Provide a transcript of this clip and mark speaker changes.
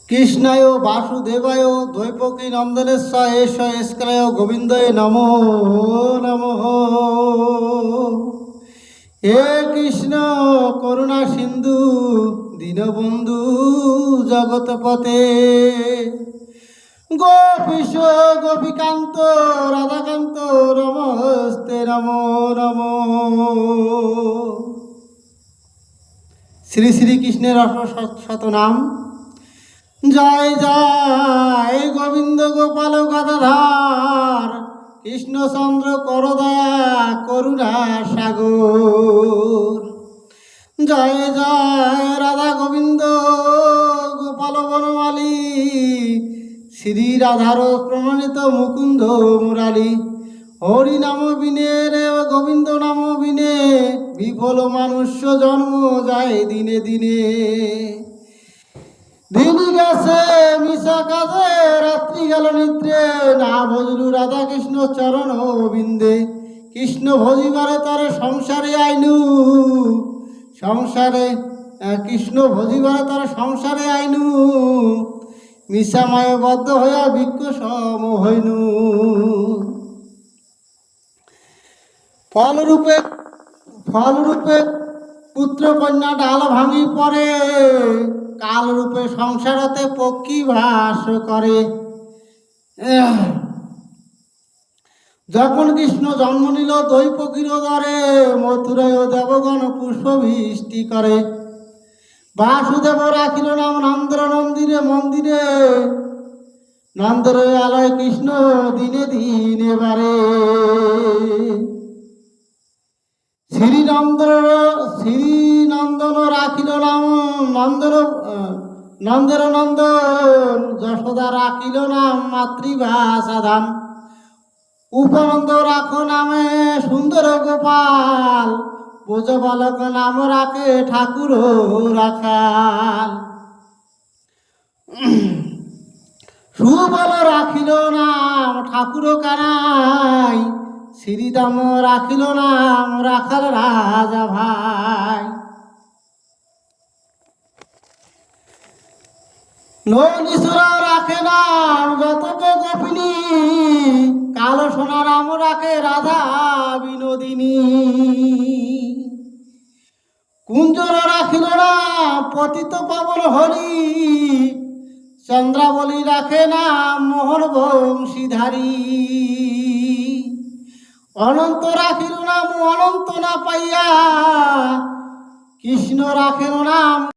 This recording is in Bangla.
Speaker 1: কৃষ্ণায় বাসুদেবায় দ্বৈপকী নন্দনেশ এষ এস্কায় গোবিন্দয় নমো নমঃ। হে কৃষ্ণ করুণা সিন্ধু দীনবন্ধু জগৎপতে, গোপীশ গোপীকান্ত রাধাকান্ত নমস্তে নমো নমঃ। শ্রী শ্রীকৃষ্ণের শতনাম। জয় জয় গোবিন্দ গোপাল গদাধর, কৃষ্ণচন্দ্র করদয়া করুণা সাগর। জয় জয় রাধা গোবিন্দ গোপাল বনমালী, শ্রী রাধার প্রমাণিত মুকুন্দ মুরালী। হরি নাম বিনে রে গোবিন্দ নাম বিনে, বিফল মানুষ্য জন্ম যায় দিনে দিনে। দিন গেছে মিশা কাজে, রাত্রি গেল নিদ্রে, না ভজলু রাধা কৃষ্ণ চরণ বিন্দে। কৃষ্ণ ভজিবারে তরে সংসারে আইনু, সংসারে কৃষ্ণ ভজিবারে তরে সংসারে আইনু, মিশা মায় বদ্ধ হইয়া ভিক্ষ সম হইনু। ফলরূপে পুত্র কন্যা ডাল ভাঙি পড়ে, কালরূপে সংসারতে পক্ষী ভাস করে। যখন কৃষ্ণ জন্ম নিল দৈপকীর দরে, মথুরায় দেবগণ পুষ্প বৃষ্টি করে। বাসুদেব রাখিল নাম নন্দর নন্দিরে মন্দিরে, নন্দর আলয় কৃষ্ণ দিনে দিনে বারে। শ্রীনন্দন রাখিল নাম নন্দের নন্দন, যশোদা রাখিল নাম মাতৃভাষাধান। উপনন্দ রাখো নামে সুন্দর গোপাল, বোঝ বালক নাম রাখে ঠাকুর রাখাল। সুবল রাখিল নাম ঠাকুর কানাই, শ্রীদাম রাখিল নাম রাখাল রাজা ভাই। নলিসুরা রাখে নাম যতক গোপিনী, কালো সোনা রাম রাখে রাধা বিনোদিনী। কুঞ্জর রাখিল নাম পতিত পাবন হরি, চন্দ্রাবলী রাখে নাম মোহন বংশীধারী। অনন্ত রাখিল নাম অনন্ত না পাইয়া, কৃষ্ণ রাখেন নাম